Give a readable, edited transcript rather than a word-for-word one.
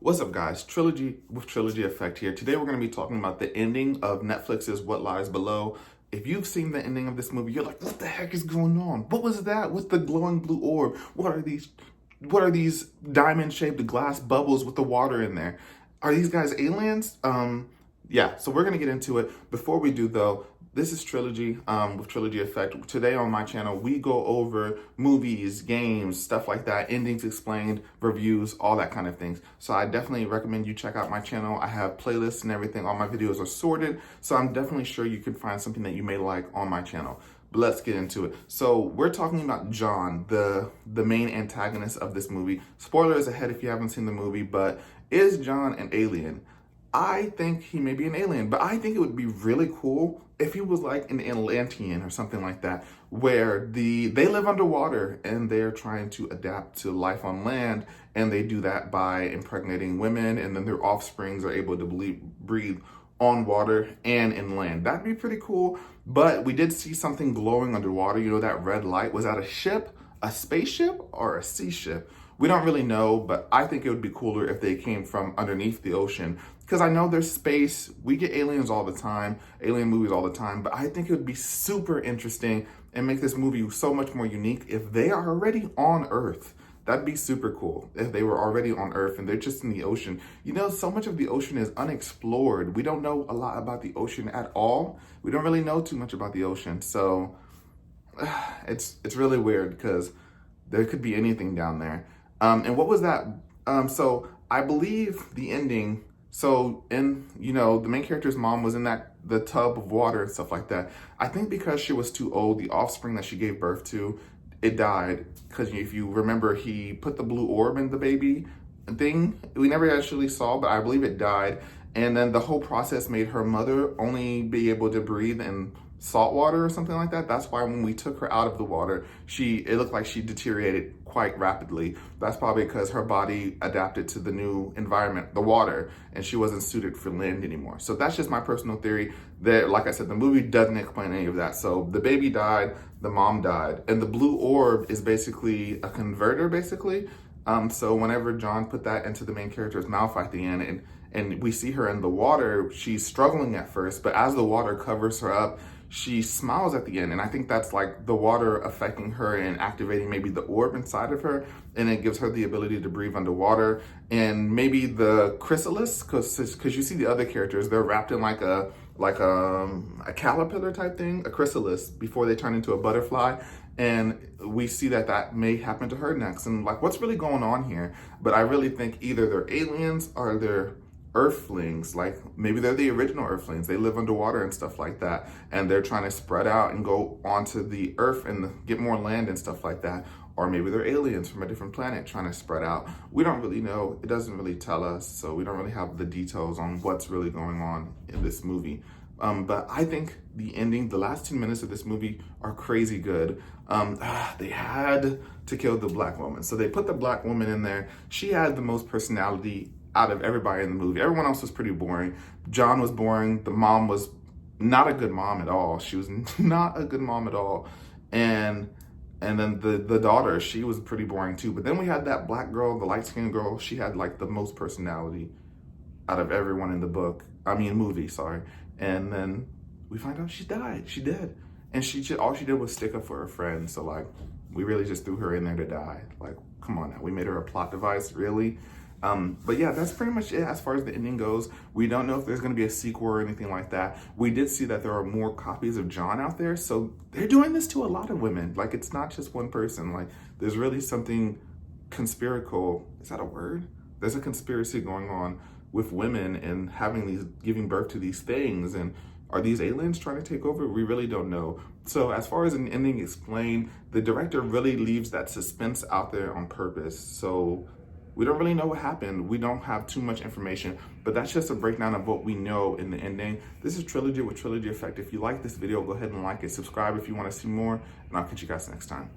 What's up, guys? Trilogy with Trilogy Effect here. Today we're going to be talking about the ending of Netflix's What Lies Below. If you've seen the ending of this movie, you're like, what the heck is going on? What was that? What's the glowing blue orb? What are these diamond-shaped glass bubbles with the water in there? Are these guys aliens? Yeah, so we're going to get into it. Before we do, though, this is Trilogy with Trilogy Effect. Today on my channel, we go over movies, games, stuff like that, endings explained, reviews, all that kind of things. So I definitely recommend you check out my channel. I have playlists and everything. All my videos are sorted, so I'm definitely sure you can find something that you may like on my channel. But let's get into it. So we're talking about John, the main antagonist of this movie. Spoilers ahead if you haven't seen the movie, but is John an alien? I think he may be an alien, but I think it would be really cool if he was like an Atlantean or something like that, where they live underwater and they're trying to adapt to life on land, and they do that by impregnating women, and then their offsprings are able to breathe on water and in land. That'd be pretty cool. But we did see something glowing underwater. You know, that red light. Was that a ship, a spaceship, or a sea ship? We don't really know, but I think it would be cooler if they came from underneath the ocean, because I know there's space. We get aliens all the time, alien movies all the time, but I think it would be super interesting and make this movie so much more unique if they are already on Earth. That'd be super cool if they were already on Earth and they're just in the ocean. You know, so much of the ocean is unexplored. We don't know a lot about the ocean at all. We don't really know too much about the ocean. So it's really weird because there could be anything down there. And what was that? So I believe the ending, so the main character's mom was in the tub of water and stuff like that. I think because she was too old, the offspring that she gave birth to, it died. Because if you remember, he put the blue orb in the baby thing. We never actually saw, but I believe it died. And then the whole process made her mother only be able to breathe in salt water or something like that. That's why when we took her out of the water, it looked like she deteriorated quite rapidly. That's probably because her body adapted to the new environment, the water, and she wasn't suited for land anymore. So that's just my personal theory. That, like I said, the movie doesn't explain any of that. So the baby died, the mom died, and the blue orb is basically a converter, basically. So whenever John put that into the main character's mouth at the end, and we see her in the water, she's struggling at first, but as the water covers her up, she smiles at the end. And I think that's like the water affecting her and activating maybe the orb inside of her, and it gives her the ability to breathe underwater. And maybe the chrysalis, because you see the other characters, they're wrapped in like a caterpillar type thing, a chrysalis, before they turn into a butterfly. And we see that may happen to her next. And like, what's really going on here? But I really think either they're aliens or they're Earthlings. Like maybe they're the original Earthlings. They live underwater and stuff like that, and they're trying to spread out and go onto the Earth and get more land and stuff like that. Or maybe they're aliens from a different planet trying to spread out. We don't really know. It doesn't really tell us, so we don't really have the details on what's really going on in this movie. But I think the ending, the last 10 minutes of this movie are crazy good. They had to kill the black woman. So they put the black woman in there. She had the most personality out of everybody in the movie. Everyone else was pretty boring. John was boring. The mom was not a good mom at all. She was not a good mom at all. And then the daughter, she was pretty boring too. But then we had that black girl, the light-skinned girl. She had like the most personality out of everyone in the movie, sorry. And then we find out she died. She did. And all she did was stick up for her friend. So like, we really just threw her in there to die. Like, come on now. We made her a plot device, really? But yeah, that's pretty much it as far as the ending goes. We don't know if there's going to be a sequel or anything like that. We did see that there are more copies of John out there. So they're doing this to a lot of women. Like, it's not just one person. Like, there's really something conspiracal. Is that a word? There's a conspiracy going on with women and giving birth to these things. And are these aliens trying to take over? We really don't know. So as far as an ending explained, the director really leaves that suspense out there on purpose. So we don't really know what happened. We don't have too much information, but that's just a breakdown of what we know in the ending. This is Trilogy with Trilogy Effect. If you like this video, go ahead and like it. Subscribe if you want to see more, and I'll catch you guys next time.